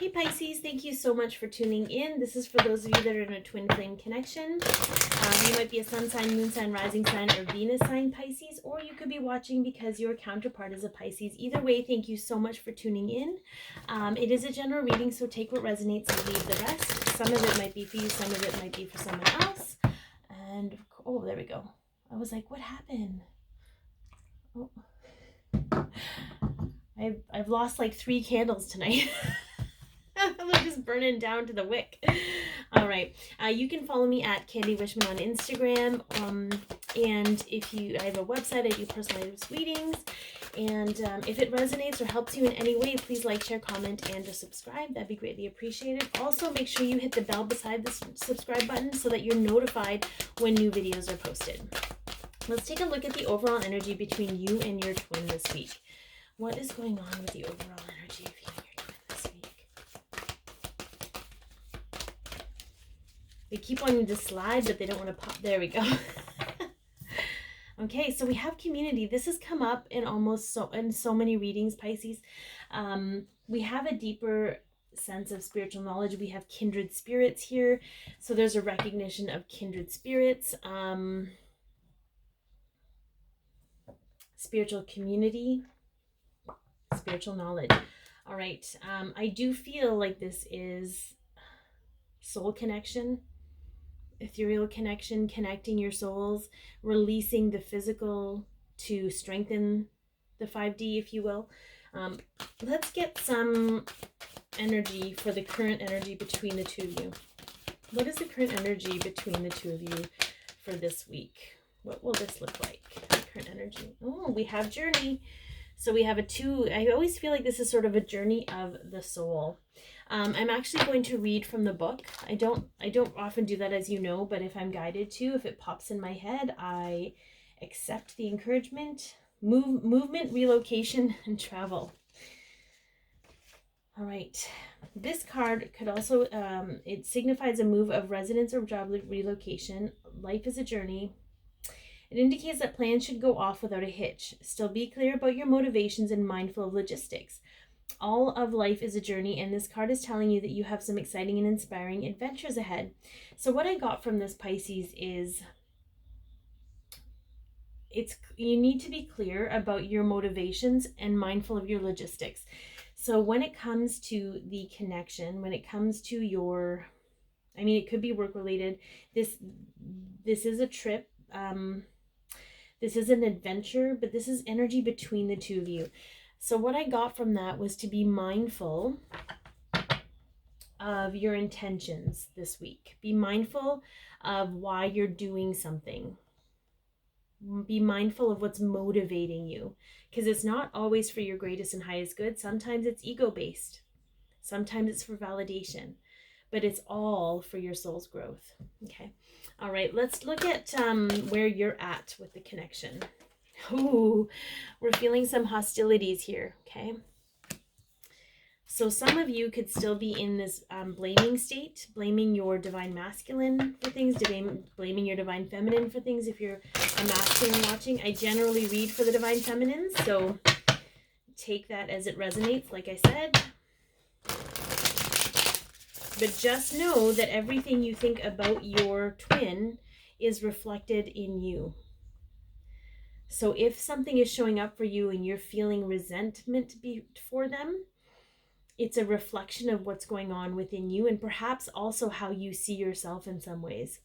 Hey Pisces, thank you so much for tuning in. This is for those of you that are in a twin flame connection. You might be a sun sign, moon sign, rising sign, or Venus sign Pisces, or you could be watching because your counterpart is a Pisces. Either way, thank you so much for tuning in. It is a general reading, so take what resonates and leave the rest. Some of it might be for you, some of it might be for someone else. And, oh, there we go. I was like, what happened? Oh. I've lost like 3 candles tonight. They're just burning down to the wick. All right. You can follow me at Candy Wishman on Instagram. And if I have a website, I do personalized readings. And if it resonates or helps you in any way, please like, share, comment, and just subscribe. That'd be greatly appreciated. Also, make sure you hit the bell beside the subscribe button so that you're notified when new videos are posted. Let's take a look at the overall energy between you and your twin this week. What is going on with the overall energy of you and your twin this week? They keep wanting to slide, but they don't want to pop. There we go. Okay, so we have community. This has come up in so many readings, Pisces. We have a deeper sense of spiritual knowledge. We have kindred spirits here. So there's a recognition of kindred spirits. Spiritual community. Spiritual knowledge. All right. I do feel like this is soul connection, ethereal connection, connecting your souls, releasing the physical to strengthen the 5D, if you will. Let's get some energy for the current energy between the two of you. What is the current energy between the two of you for this week? What will this look like? The current energy. Oh, we have journey. So we have a 2. I always feel like this is sort of a journey of the soul. I'm actually going to read from the book. I don't often do that, as you know, but if I'm guided to, if it pops in my head, I accept the encouragement. Movement, relocation, and travel. All right. This card could also, it signifies a move of residence or job relocation. Life is a journey. It indicates that plans should go off without a hitch. Still be clear about your motivations and mindful of logistics. All of life is a journey, and this card is telling you that you have some exciting and inspiring adventures ahead. So what I got from this, Pisces, is you need to be clear about your motivations and mindful of your logistics. So when it comes to the connection, when it comes to your, I mean, it could be work related. This is a trip. This is an adventure, but this is energy between the two of you. So what I got from that was to be mindful of your intentions this week. Be mindful of why you're doing something. Be mindful of what's motivating you, because it's not always for your greatest and highest good. Sometimes it's ego-based. Sometimes it's for validation, but it's all for your soul's growth. Okay. All right, let's look at where you're at with the connection. Ooh, we're feeling some hostilities here, okay? So some of you could still be in this blaming state, blaming your divine masculine for things, blaming your divine feminine for things. If you're a masculine watching, I generally read for the divine feminines, so take that as it resonates, like I said. But just know that everything you think about your twin is reflected in you. So if something is showing up for you and you're feeling resentment for them, it's a reflection of what's going on within you, and perhaps also how you see yourself in some ways.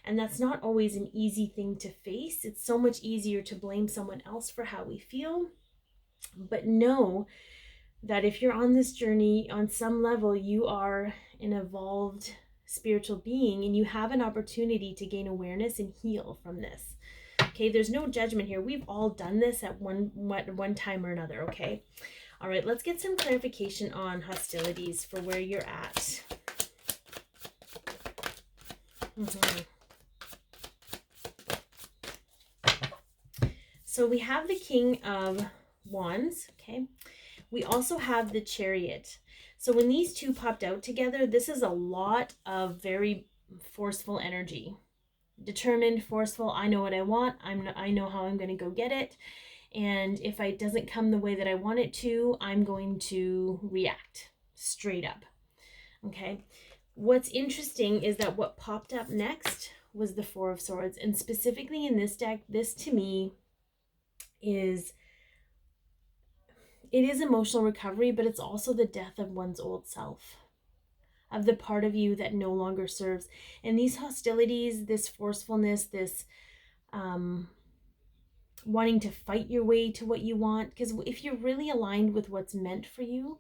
And that's not always an easy thing to face. It's so much easier to blame someone else for how we feel. But know that if you're on this journey, on some level, you are an evolved spiritual being, and you have an opportunity to gain awareness and heal from this. Okay, there's no judgment here. We've all done this at one time or another, okay? All right, let's get some clarification on hostilities for where you're at. So we have the King of Wands, okay? We also have the Chariot. So when these two popped out together, this is a lot of very forceful energy. Determined, forceful, I know what I want, I know how I'm going to go get it, and if it doesn't come the way that I want it to, I'm going to react straight up. Okay. What's interesting is that what popped up next was the Four of Swords. And specifically in this deck, this to me is, it is emotional recovery, but it's also the death of one's old self, of the part of you that no longer serves. And these hostilities, this forcefulness, this wanting to fight your way to what you want, because if you're really aligned with what's meant for you,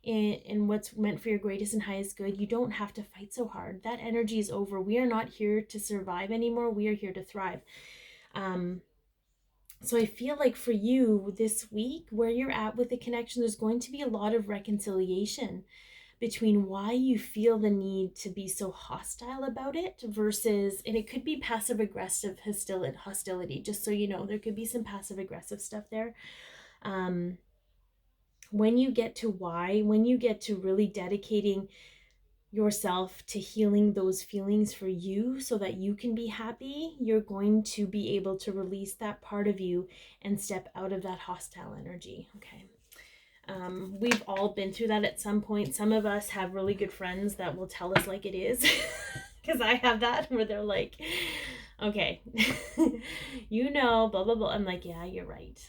and what's meant for your greatest and highest good, you don't have to fight so hard. That energy is over. We are not here to survive anymore. We are here to thrive. So I feel like for you this week, where you're at with the connection, there's going to be a lot of reconciliation between why you feel the need to be so hostile about it versus, and it could be passive aggressive hostility, just so you know, there could be some passive aggressive stuff there. When you get to why, when you get to really dedicating yourself to healing those feelings for you so that you can be happy, you're going to be able to release that part of you and step out of that hostile energy. Okay. We've all been through that at some point. Some of us have really good friends that will tell us like it is, because I have that, where they're like, okay, you know, blah, blah, blah. I'm like, yeah, you're right.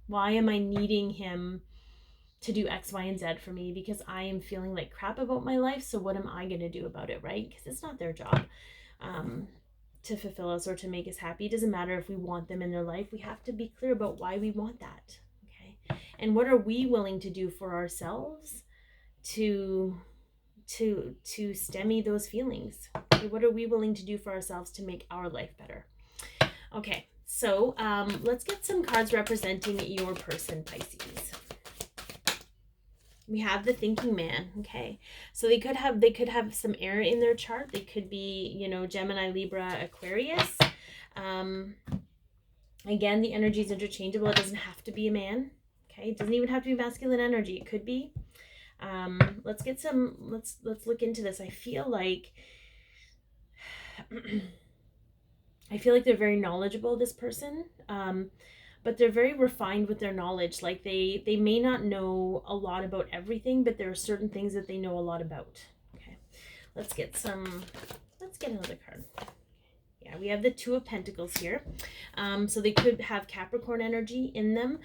Why am I needing him to do X, Y, and Z for me? Because I am feeling like crap about my life. So what am I going to do about it, right? Because it's not their job to fulfill us or to make us happy. It doesn't matter if we want them in their life. We have to be clear about why we want that. Okay. And what are we willing to do for ourselves to stemmy those feelings? Okay, what are we willing to do for ourselves to make our life better? Okay. So let's get some cards representing your person, Pisces. We have the thinking man. Okay, so they could have some air in their chart. They could be, you know, Gemini, Libra, Aquarius. Again, the energy is interchangeable. It doesn't have to be a man. Okay, it doesn't even have to be masculine energy. It could be. Let's look into this. I feel like they're very knowledgeable, this person. But they're very refined with their knowledge. Like they may not know a lot about everything, but there are certain things that they know a lot about. Okay, let's get another card. Yeah, we have the Two of Pentacles here. So they could have Capricorn energy in them,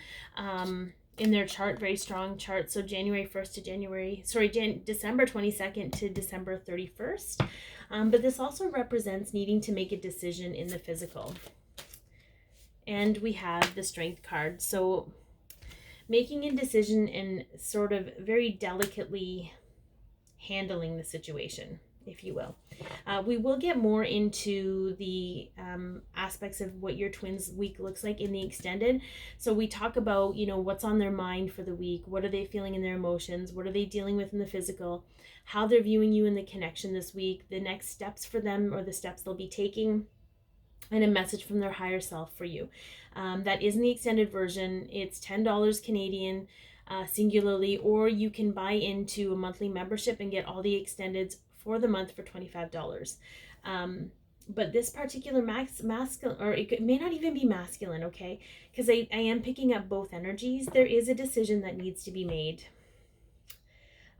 in their chart, very strong chart. So December 22nd to December 31st. But this also represents needing to make a decision in the physical. And we have the Strength card. So making a decision and sort of very delicately handling the situation, if you will. We will get more into the aspects of what your twins week looks like in the extended. So we talk about, you know, what's on their mind for the week. What are they feeling in their emotions? What are they dealing with in the physical? How they're viewing you in the connection this week. The next steps for them, or the steps they'll be taking. And a message from their higher self for you. That is in the extended version. It's $10 Canadian singularly, or you can buy into a monthly membership and get all the extendeds for the month for $25. But this particular masculine, or it may not even be masculine, okay? Because I am picking up both energies. There is a decision that needs to be made.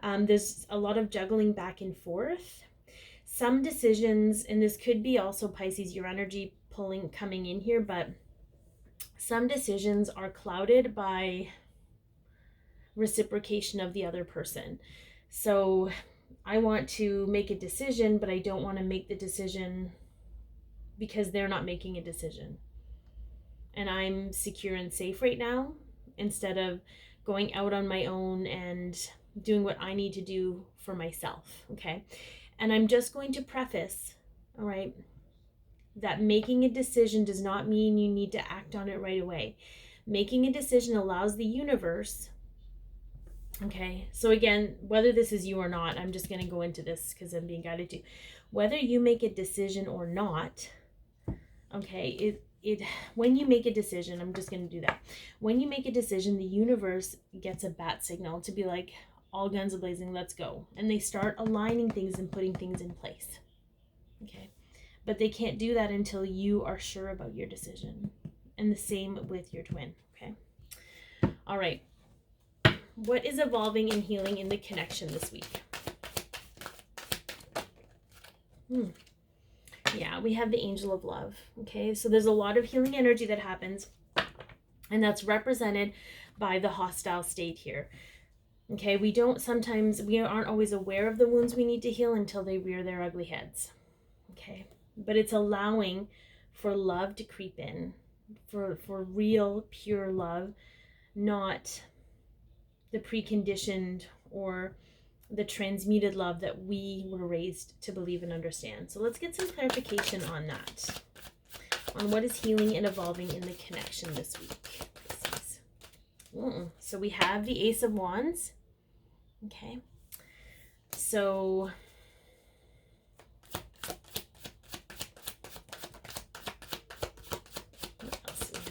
There's a lot of juggling back and forth. Some decisions, and this could be also Pisces, your energy coming in here, but some decisions are clouded by reciprocation of the other person. So I want to make a decision, but I don't want to make the decision because they're not making a decision. And I'm secure and safe right now, instead of going out on my own and doing what I need to do for myself, okay? And I'm just going to preface, all right, that making a decision does not mean you need to act on it right away. Making a decision allows the universe, okay? So again, whether this is you or not, I'm just going to go into this because I'm being guided to. Whether you make a decision or not, okay, when you make a decision, I'm just going to do that. When you make a decision, the universe gets a bat signal to be like, all guns a-blazing, let's go. And they start aligning things and putting things in place. Okay. But they can't do that until you are sure about your decision. And the same with your twin. Okay. All right. What is evolving and healing in the connection this week? Yeah, we have the angel of love. Okay, so there's a lot of healing energy that happens, and that's represented by the hostile state here. Okay, we aren't always aware of the wounds we need to heal until they rear their ugly heads. Okay, but it's allowing for love to creep in, for real, pure love, not the preconditioned or the transmuted love that we were raised to believe and understand. So let's get some clarification on that, on what is healing and evolving in the connection this week. So we have the Ace of Wands. Okay, so what else do we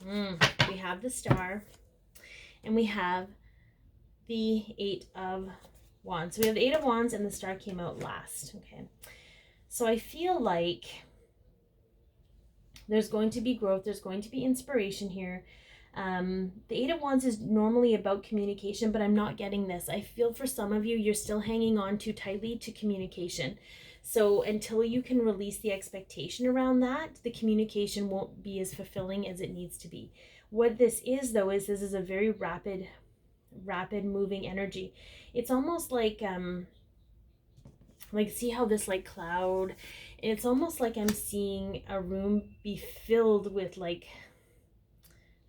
have? We have the Star, and we have the Eight of Wands. So we have the Eight of Wands, and the Star came out last. Okay, so I feel like there's going to be growth, there's going to be inspiration here. The Eight of Wands is normally about communication, but I'm not getting this. I feel for some of you, you're still hanging on too tightly to communication. So until you can release the expectation around that, the communication won't be as fulfilling as it needs to be. What this is, though, is this is a very rapid moving energy. It's almost like see how this like cloud, it's almost like I'm seeing a room be filled with like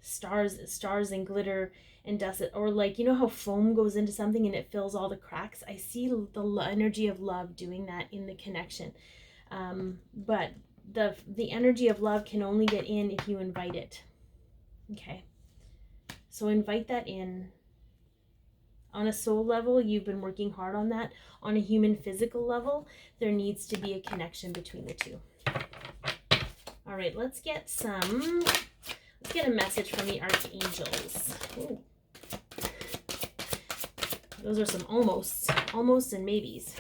stars and glitter and dust, or like, you know how foam goes into something and it fills all the cracks. I see the energy of love doing that in the connection, but the energy of love can only get in if you invite it. Okay, so invite that in. On a soul level, you've been working hard on that. On a human physical level, there needs to be a connection between the two. All right, let's get a message from the archangels. Ooh. Those are some almost and maybes.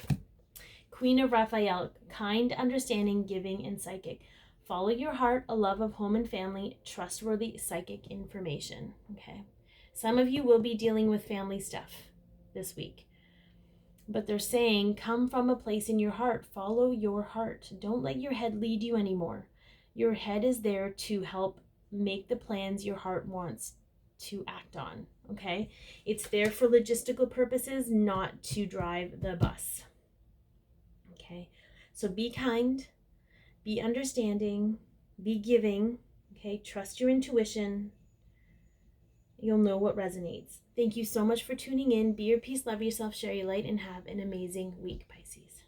Queen of Raphael, kind, understanding, giving, and psychic. Follow your heart, a love of home and family, trustworthy psychic information. Okay. Some of you will be dealing with family stuff this week. But they're saying, come from a place in your heart. Follow your heart. Don't let your head lead you anymore. Your head is there to help make the plans your heart wants to act on. Okay? It's there for logistical purposes, not to drive the bus. Okay? So be kind, be understanding, be giving. Okay? Trust your intuition. You'll know what resonates. Thank you so much for tuning in. Be your peace, love yourself, share your light, and have an amazing week, Pisces.